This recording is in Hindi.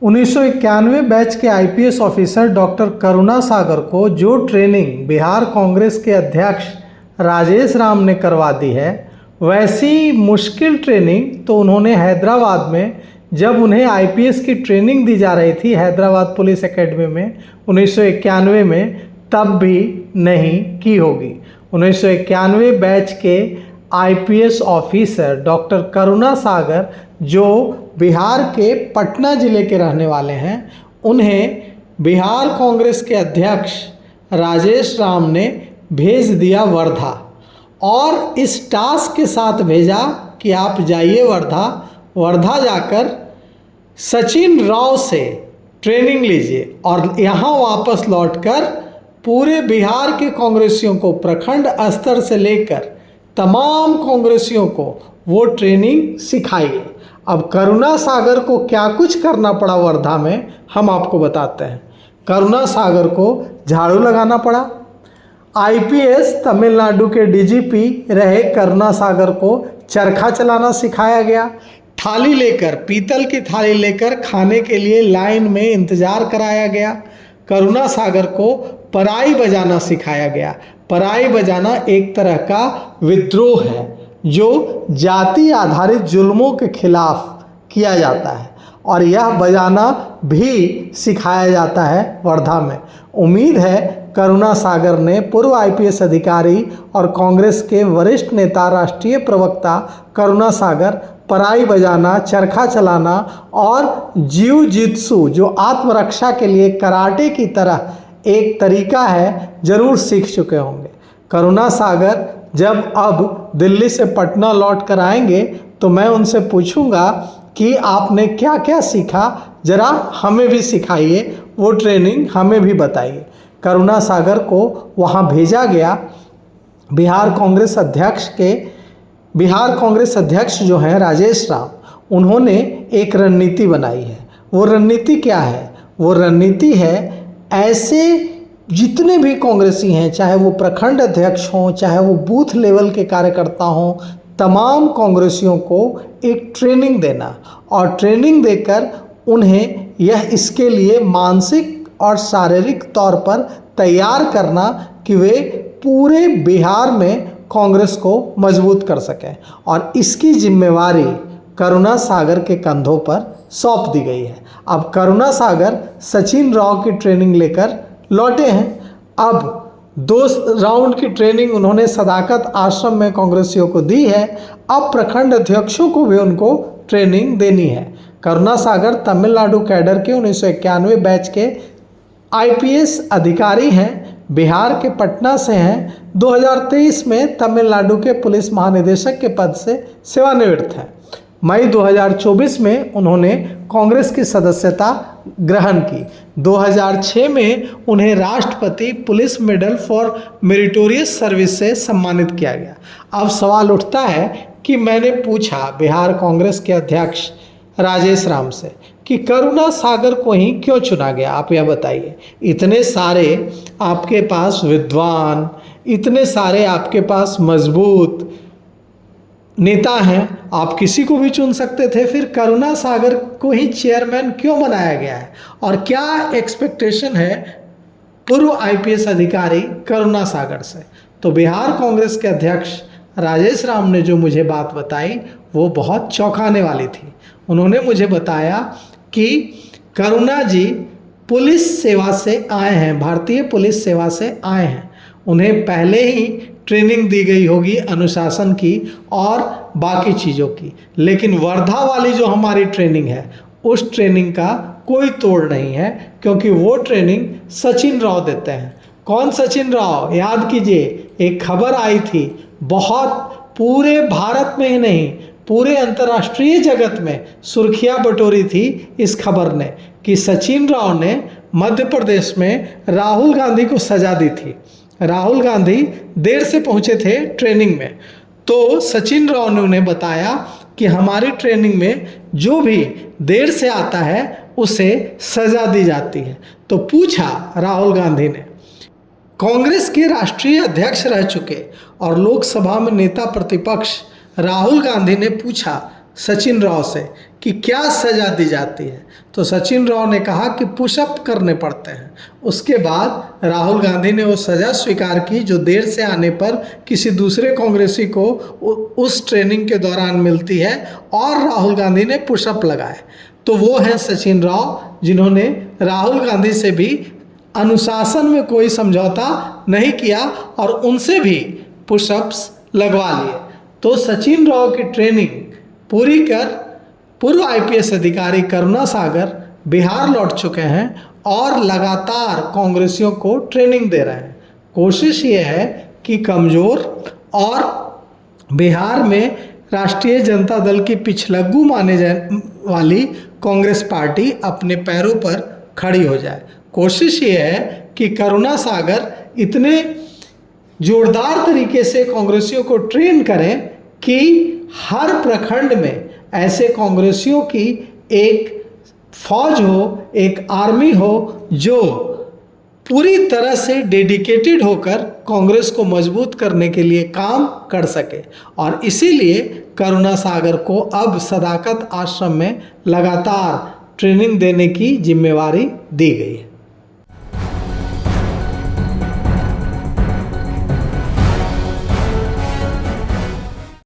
1991 बैच के आईपीएस ऑफिसर डॉक्टर करुणा सागर को जो ट्रेनिंग बिहार कांग्रेस के अध्यक्ष राजेश राम ने करवा दी है, वैसी मुश्किल ट्रेनिंग तो उन्होंने हैदराबाद में, जब उन्हें आईपीएस की ट्रेनिंग दी जा रही थी हैदराबाद पुलिस एकेडमी में 1991 में, तब भी नहीं की होगी। 1991 बैच के आईपीएस ऑफिसर डॉक्टर करुणा सागर, जो बिहार के पटना ज़िले के रहने वाले हैं, उन्हें बिहार कांग्रेस के अध्यक्ष राजेश राम ने भेज दिया वर्धा, और इस टास्क के साथ भेजा कि आप जाइए वर्धा जाकर सचिन राव से ट्रेनिंग लीजिए और यहाँ वापस लौटकर पूरे बिहार के कांग्रेसियों को, प्रखंड स्तर से लेकर तमाम कांग्रेसियों को वो ट्रेनिंग सिखाइए। अब करुणा सागर को क्या कुछ करना पड़ा वर्धा में, हम आपको बताते हैं। करुणा सागर को झाड़ू लगाना पड़ा। आईपीएस तमिलनाडु के डीजीपी रहे करुणा सागर को चरखा चलाना सिखाया गया। थाली लेकर, पीतल की थाली लेकर खाने के लिए लाइन में इंतज़ार कराया गया। करुणा सागर को पराई बजाना सिखाया गया। पराई बजाना एक तरह का विद्रोह है जो जाति आधारित जुल्मों के खिलाफ किया जाता है, और यह बजाना भी सिखाया जाता है वर्धा में। उम्मीद है करुणा सागर ने पूर्व आईपीएस अधिकारी और कांग्रेस के वरिष्ठ नेता, राष्ट्रीय प्रवक्ता करुणा सागर पराई बजाना, चरखा चलाना और जिउ-जित्सु, जो आत्मरक्षा के लिए कराटे की तरह एक तरीका है, ज़रूर सीख चुके होंगे। करुणा सागर जब अब दिल्ली से पटना लौट कर आएंगे तो मैं उनसे पूछूंगा कि आपने क्या क्या सीखा, ज़रा हमें भी सिखाइए, वो ट्रेनिंग हमें भी बताइए। करुणा सागर को वहाँ भेजा गया। बिहार कांग्रेस अध्यक्ष जो हैं राजेश राम, उन्होंने एक रणनीति बनाई है। वो रणनीति क्या है? वो रणनीति है, ऐसे जितने भी कांग्रेसी हैं, चाहे वो प्रखंड अध्यक्ष हों, चाहे वो बूथ लेवल के कार्यकर्ता हों, तमाम कांग्रेसियों को एक ट्रेनिंग देना, और ट्रेनिंग देकर उन्हें यह इसके लिए मानसिक और शारीरिक तौर पर तैयार करना कि वे पूरे बिहार में कांग्रेस को मजबूत कर सकें, और इसकी जिम्मेवारी करुणा सागर के कंधों पर सौंप दी गई है। अब करुणा सागर सचिन राव की ट्रेनिंग लेकर लौटे हैं। अब 2 राउंड की ट्रेनिंग उन्होंने सदाकत आश्रम में कांग्रेसियों को दी है। अब प्रखंड अध्यक्षों को भी उनको ट्रेनिंग देनी है। करुणा सागर तमिलनाडु कैडर के 1991 बैच के आईपीएस अधिकारी हैं, बिहार के पटना से हैं। 2023 में तमिलनाडु के पुलिस महानिदेशक के पद से सेवानिवृत्त हैं। मई 2024 में उन्होंने कांग्रेस की सदस्यता ग्रहण की। 2006 में उन्हें राष्ट्रपति police medal for meritorious service से सम्मानित किया गया। अब सवाल उठता है कि मैंने पूछा बिहार कांग्रेस के अध्यक्ष राजेश राम से कि करुणा सागर को ही क्यों चुना गया, आप यह बताइए। इतने सारे आपके पास विद्वान, इतने सारे आपके पास मजबूत नेता हैं, आप किसी को भी चुन सकते थे, फिर करुणा सागर को ही चेयरमैन क्यों बनाया गया है? और क्या एक्सपेक्टेशन है पूर्व आईपीएस अधिकारी करुणा सागर से? तो बिहार कांग्रेस के अध्यक्ष राजेश राम ने जो मुझे बात बताई वो बहुत चौंकाने वाली थी। उन्होंने मुझे बताया कि करुणा जी पुलिस सेवा से आए हैं, भारतीय पुलिस सेवा से आए हैं। उन्हें पहले ही ट्रेनिंग दी गई होगी अनुशासन की और बाकी चीज़ों की, लेकिन वर्धा वाली जो हमारी ट्रेनिंग है उस ट्रेनिंग का कोई तोड़ नहीं है, क्योंकि वो ट्रेनिंग सचिन राव देते हैं। कौन सचिन राव? याद कीजिए, एक खबर आई थी, बहुत पूरे भारत में ही नहीं पूरे अंतर्राष्ट्रीय जगत में सुर्खियां बटोरी थी इस खबर ने कि सचिन राव ने मध्य प्रदेश में राहुल गांधी को सजा दी थी। राहुल गांधी देर से पहुंचे थे ट्रेनिंग में, तो सचिन राव ने उन्हें बताया कि हमारी ट्रेनिंग में जो भी देर से आता है उसे सजा दी जाती है। तो पूछा राहुल गांधी ने, कांग्रेस के राष्ट्रीय अध्यक्ष रह चुके और लोकसभा में नेता प्रतिपक्ष राहुल गांधी ने पूछा सचिन राव से कि क्या सज़ा दी जाती है, तो सचिन राव ने कहा कि पुशअप करने पड़ते हैं। उसके बाद राहुल गांधी ने वो सज़ा स्वीकार की जो देर से आने पर किसी दूसरे कांग्रेसी को उस ट्रेनिंग के दौरान मिलती है, और राहुल गांधी ने पुशअप लगाए। तो वो हैं सचिन राव, जिन्होंने राहुल गांधी से भी अनुशासन में कोई समझौता नहीं किया और उनसे भी पुशअप्स लगवा लिए। तो सचिन राव की ट्रेनिंग पूरी कर पूर्व आईपीएस अधिकारी करुणा सागर बिहार लौट चुके हैं और लगातार कांग्रेसियों को ट्रेनिंग दे रहे हैं। कोशिश ये है कि कमज़ोर और बिहार में राष्ट्रीय जनता दल की पिछलग्गू माने जाने वाली कांग्रेस पार्टी अपने पैरों पर खड़ी हो जाए। कोशिश ये है कि करुणा सागर इतने जोरदार तरीके से कांग्रेसियों को ट्रेन करें कि हर प्रखंड में ऐसे कांग्रेसियों की एक फौज हो, एक आर्मी हो जो पूरी तरह से डेडिकेटेड होकर कांग्रेस को मजबूत करने के लिए काम कर सके। और इसीलिए करुणा सागर को अब सदाकत आश्रम में लगातार ट्रेनिंग देने की जिम्मेवारी दी गई है।